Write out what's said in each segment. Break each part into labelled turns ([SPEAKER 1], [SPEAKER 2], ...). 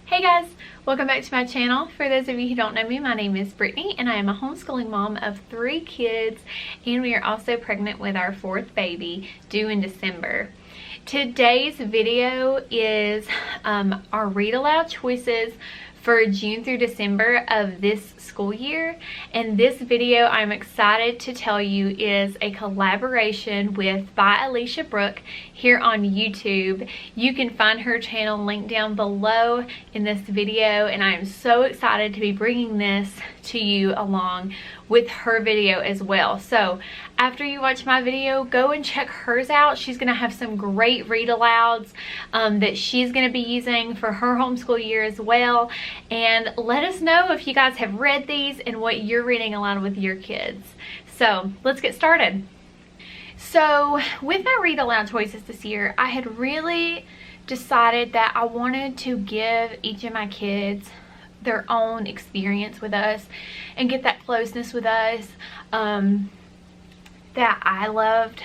[SPEAKER 1] Hey guys, welcome back to my channel. For those of you who don't know me, my name is Brittany and I am a homeschooling mom of 3 kids, and we are also pregnant with our 4th baby due in December. Today's video is our read aloud choices for June through December of this school year, and this video I'm excited to tell you is a collaboration with by Alicia here on YouTube. You can find her channel linked down below in this video, and I am so excited to be bringing this to you along with her video as well. So after you watch my video, go and check hers out. She's gonna have some great read alouds that she's gonna be using for her homeschool year as well. And let us know if you guys have read these and what you're reading aloud with your kids. So let's get started. So with my read aloud choices this year, I had really decided that I wanted to give each of my kids their own experience with us and get that closeness with us that I loved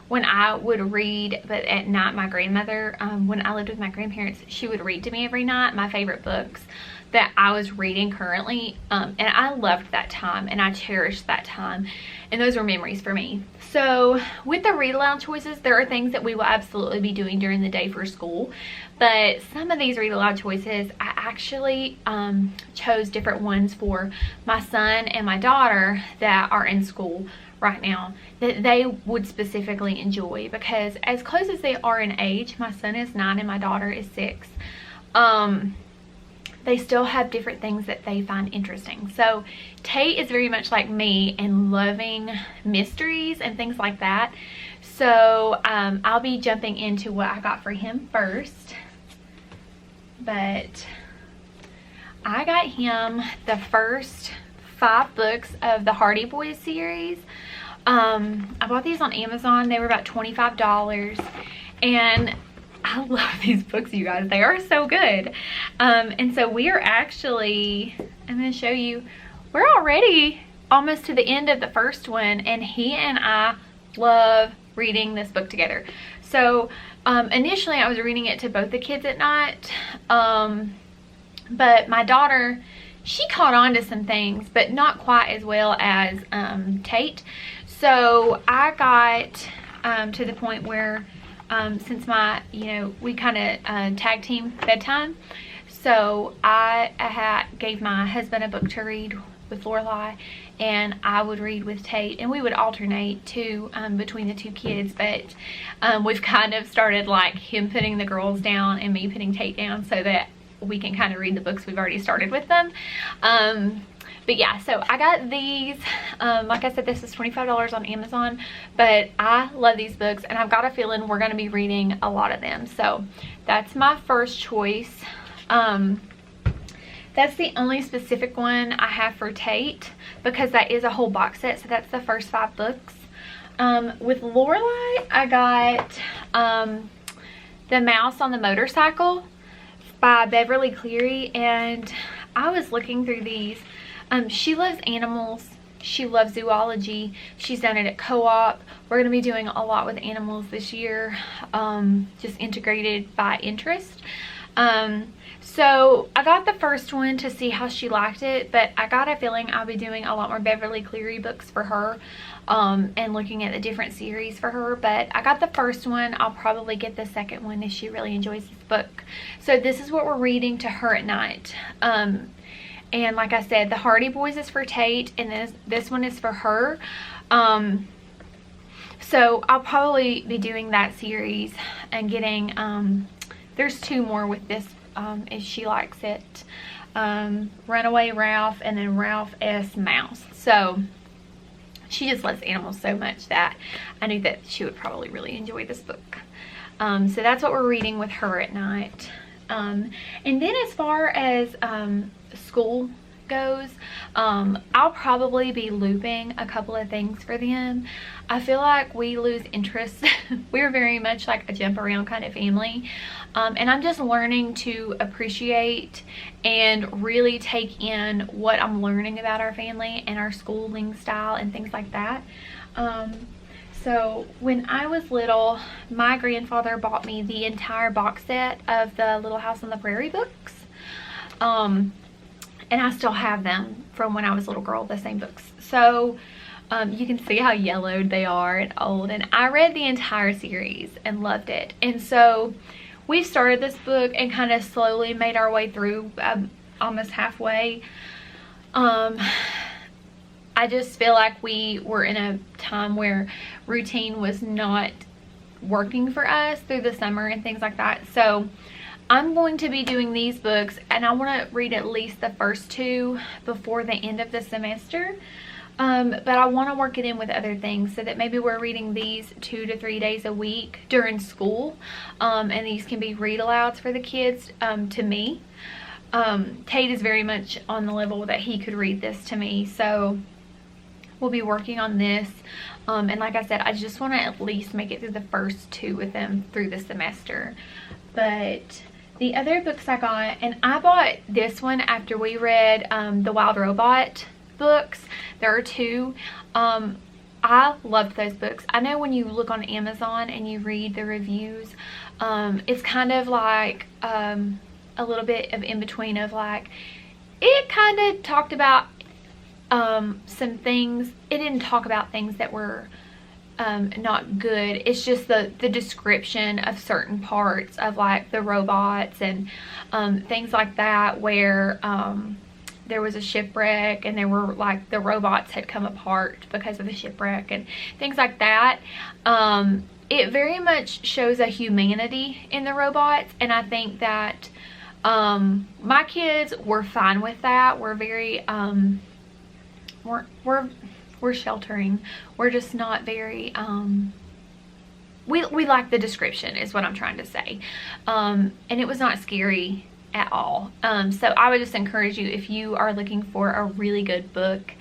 [SPEAKER 1] when I would read. But at night, my grandmother, when I lived with my grandparents, she would read to me every night my favorite books that I was reading currently, and I loved that time and I cherished that time, and those were memories for me. So with the read aloud choices, there are things that we will absolutely be doing during the day for school, but some of these read aloud choices I actually chose different ones for my son and my daughter that are in school right now that they would specifically enjoy, because as close as they are in age, my son is 9 and my daughter is 6, they still have different things that they find interesting. So Tate is very much like me and loving mysteries and things like that. So I'll be jumping into what I got for him first. But I got him the first 5 books of the Hardy Boys series. I bought these on Amazon. They were about $25, and I love these books, you guys. They are so good. And so we are actually, I'm going to show you, we're already almost to the end of the first one, and he and I love reading this book together. So initially I was reading it to both the kids at night, but my daughter, she caught on to some things, but not quite as well as Tate. So I got to the point where since my, we kind of tag team bedtime, so I gave my husband a book to read with Lorelai, and I would read with Tate, and we would alternate too between the 2 kids. But we've kind of started like him putting the girls down and me putting Tate down so that we can kind of read the books we've already started with them. But yeah, so I got these, like I said, this is $25 on Amazon, but I love these books, and I've got a feeling we're going to be reading a lot of them. So that's my first choice. That's the only specific one I have for Tate, because that is a whole box set, so that's the first 5 books. With Lorelai, I got The Mouse on the Motorcycle by Beverly Cleary, and I was looking through these. She loves animals. She loves zoology. She's done it at co-op. We're going to be doing a lot with animals this year, just integrated by interest. So I got the first one to see how she liked it, but I got a feeling I'll be doing a lot more Beverly Cleary books for her, and looking at the different series for her. But I got the first one. I'll probably get the second one if she really enjoys this book. So this is what we're reading to her at night. And like I said, the Hardy Boys is for Tate, and this one is for her. So I'll probably be doing that series and getting, there's 2 more with this, if she likes it. Runaway Ralph, and then Ralph S. Mouse. So she just loves animals so much that I knew that she would probably really enjoy this book. So that's what we're reading with her at night. And then as far as school goes, I'll probably be looping a couple of things for them. I feel like we lose interest. We're very much like a jump around kind of family, and I'm just learning to appreciate and really take in what I'm learning about our family and our schooling style and things like that. So when I was little, my grandfather bought me the entire box set of the Little House on the Prairie books. And I still have them from when I was a little girl, the same books. So you can see how yellowed they are and old. And I read the entire series and loved it. And so we started this book and kind of slowly made our way through, almost halfway. I just feel like we were in a time where routine was not working for us through the summer and things like that. So I'm going to be doing these books, and I want to read at least the first 2 before the end of the semester. But I want to work it in with other things, so that maybe we're reading these 2 to 3 days a week during school. And these can be read alouds for the kids, to me. Tate is very much on the level that he could read this to me, so we'll be working on this. And like I said, I just want to at least make it through the first 2 with them through the semester. But the other books I got, and I bought this one after we read the Wild Robot books. There are 2. I loved those books. I know when you look on Amazon and you read the reviews, it's kind of like a little bit of in between of like, it kind of talked about some things. It didn't talk about things that were not good. It's just the description of certain parts of like the robots and things like that, where there was a shipwreck and there were like the robots had come apart because of the shipwreck and things like that. It very much shows a humanity in the robots, and I think that my kids were fine with that. We're very we're sheltering. We're just not very we like the description is what I'm trying to say. And it was not scary at all. So I would just encourage you, if you are looking for a really good book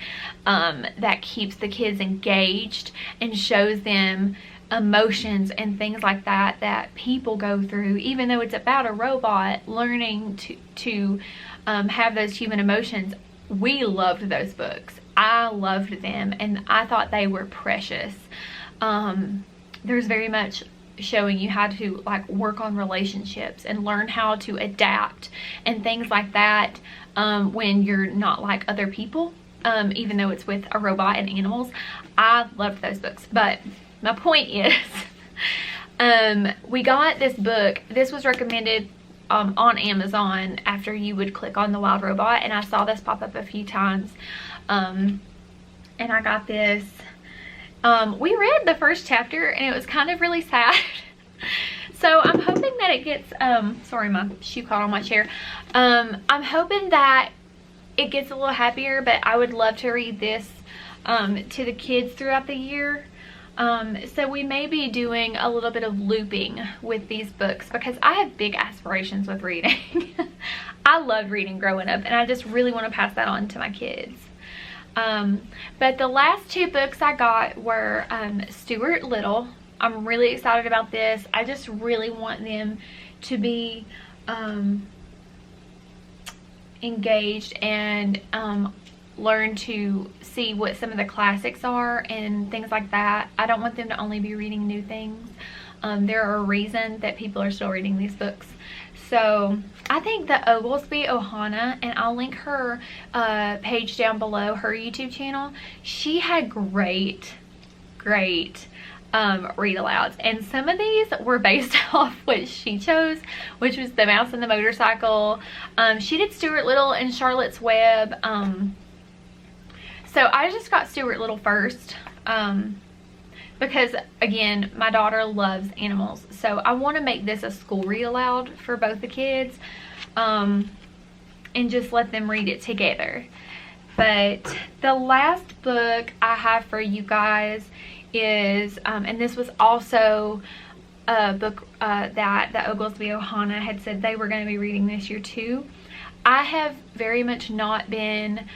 [SPEAKER 1] that keeps the kids engaged and shows them emotions and things like that that people go through, even though it's about a robot learning to have those human emotions. We loved those books. I loved them, and I thought they were precious. There's very much showing you how to like work on relationships and learn how to adapt and things like that when you're not like other people, even though it's with a robot and animals. I loved those books. But my point is, we got this book. This was recommended on Amazon after you would click on the Wild Robot, and I saw this pop up a few times, and I got this. We read the first chapter and it was kind of really sad. So I'm hoping that it gets, sorry, my shoe caught on my chair. I'm hoping that it gets a little happier, but I would love to read this to the kids throughout the year. So we may be doing a little bit of looping with these books, because I have big aspirations with reading. I loved reading growing up, and I just really want to pass that on to my kids. But the last 2 books I got were Stuart Little. I'm really excited about this. I just really want them to be engaged and learn to see what some of the classics are and things like that. I don't want them to only be reading new things. There are a reason that people are still reading these books. So I think that Oglesby Ohana, and I'll link her page down below, her YouTube channel. She had great read alouds, and some of these were based off what she chose, which was The Mouse and the Motorcycle. She did Stuart Little and Charlotte's Web. So I just got Stuart Little first, because again, my daughter loves animals, so I want to make this a school read aloud for both the kids, and just let them read it together. But the last book I have for you guys is, and this was also a book that the Oglesby Ohana had said they were going to be reading this year too. I have very much not been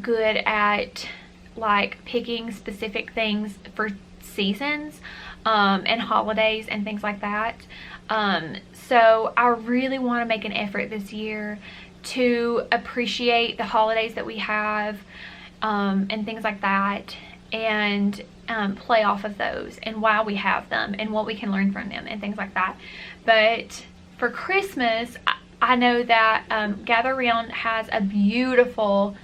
[SPEAKER 1] good at like picking specific things for seasons and holidays and things like that. So I really want to make an effort this year to appreciate the holidays that we have and things like that. and play off of those and why we have them and what we can learn from them and things like that. But for Christmas, I know that Gather Round has a beautiful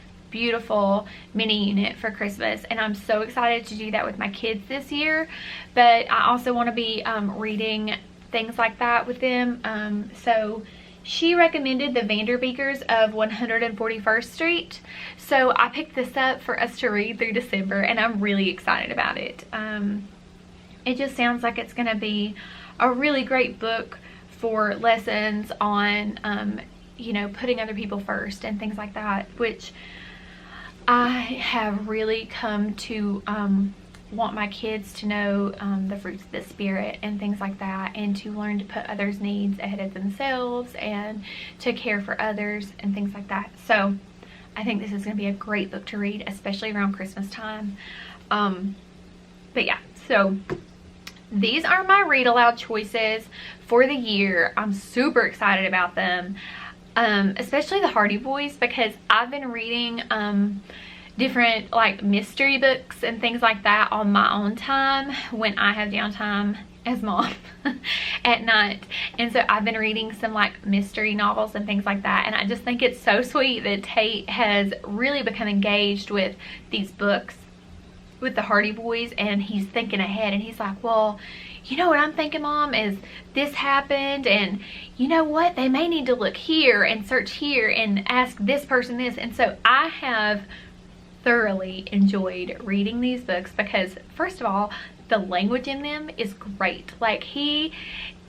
[SPEAKER 1] mini unit for Christmas, and I'm so excited to do that with my kids this year. But I also want to be reading things like that with them. So she recommended the Vanderbeekers of 141st Street. So I picked this up for us to read through December, and I'm really excited about it. It just sounds like it's going to be a really great book for lessons on, you know, putting other people first and things like that, which I have really come to want my kids to know the fruits of the Spirit and things like that, and to learn to put others' needs ahead of themselves and to care for others and things like that. So I think this is going to be a great book to read, especially around Christmas time. But yeah, so these are my read aloud choices for the year. I'm super excited about them, especially the Hardy Boys, because I've been reading different like mystery books and things like that on my own time when I have downtime as mom at night. And so I've been reading some like mystery novels and things like that, and I just think it's so sweet that Tate has really become engaged with these books with the Hardy Boys, and he's thinking ahead, and he's like, well, you know what I'm thinking, Mom, is this happened, and you know what, they may need to look here and search here and ask this person this. And so I have thoroughly enjoyed reading these books because, first of all, the language in them is great. Like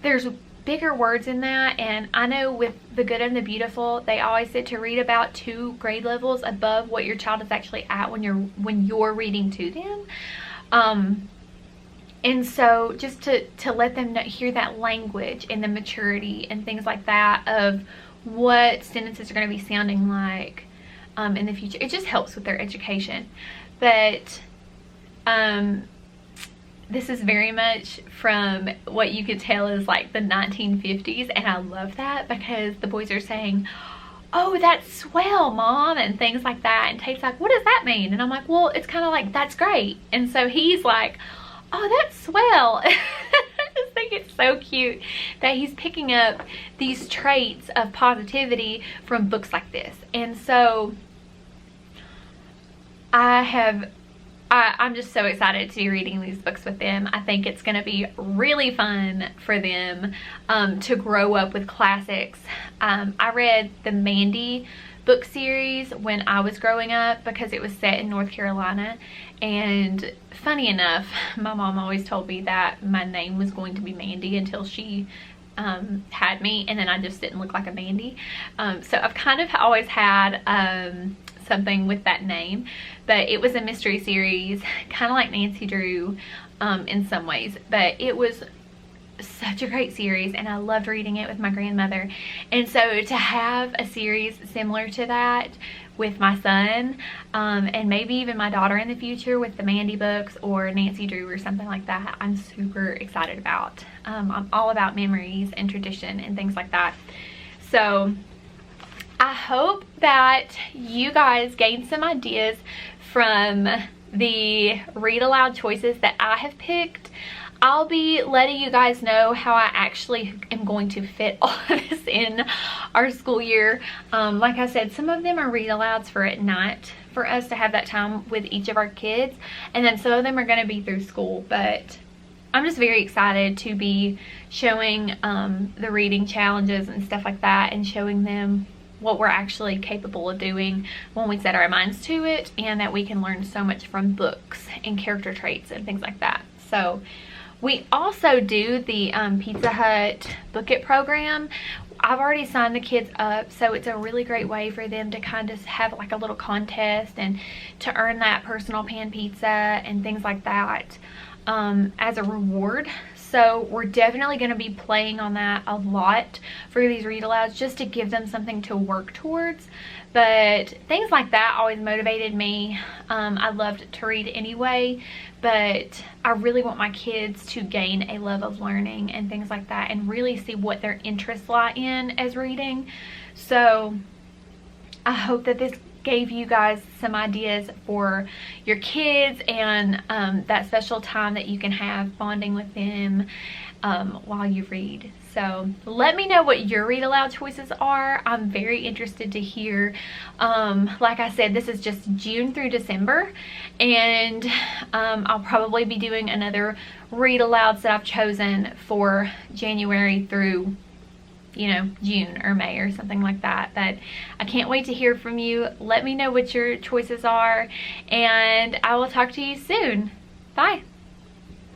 [SPEAKER 1] there's bigger words in that, and I know with The Good and the Beautiful, they always said to read about 2 grade levels above what your child is actually at when you're reading to them. And so just to let them hear that language and the maturity and things like that of what sentences are going to be sounding like in the future, it just helps with their education. But this is very much from what you could tell is like the 1950s, and I love that because the boys are saying, oh, that's swell, Mom, and things like that. And Tate's like, what does that mean? And I'm like, well, it's kind of like, that's great. And so he's like, oh, that's swell. I just think it's so cute that he's picking up these traits of positivity from books like this. And so I'm just so excited to be reading these books with them. I think it's going to be really fun for them to grow up with classics. I read the Mandy book series when I was growing up because it was set in North Carolina, and funny enough, my mom always told me that my name was going to be Mandy until she had me, and then I just didn't look like a Mandy. So I've kind of always had something with that name, but it was a mystery series, kind of like Nancy Drew in some ways, but it was such a great series, and I loved reading it with my grandmother. And so to have a series similar to that with my son, and maybe even my daughter in the future with the Mandy books or Nancy Drew or something like that, I'm super excited about. I'm all about memories and tradition and things like that. So I hope that you guys gained some ideas from the read aloud choices that I have picked. I'll be letting you guys know how I actually am going to fit all of this in our school year. Like I said, some of them are read alouds for at night for us to have that time with each of our kids, and then some of them are going to be through school. But I'm just very excited to be showing the reading challenges and stuff like that, and showing them what we're actually capable of doing when we set our minds to it, and that we can learn so much from books and character traits and things like that. So we also do the Pizza Hut Book It program. I've already signed the kids up, so it's a really great way for them to kind of have like a little contest and to earn that personal pan pizza and things like that as a reward. So we're definitely going to be playing on that a lot for these read alouds, just to give them something to work towards. But things like that always motivated me. I loved to read anyway, but I really want my kids to gain a love of learning and things like that, and really see what their interests lie in as reading. So I hope that this gave you guys some ideas for your kids and that special time that you can have bonding with them while you read. So let me know what your read aloud choices are. I'm very interested to hear. Like I said, this is just June through December, and I'll probably be doing another read alouds that I've chosen for January through, you know, June or May or something like that. But I can't wait to hear from you. Let me know what your choices are, and I will talk to you soon. Bye.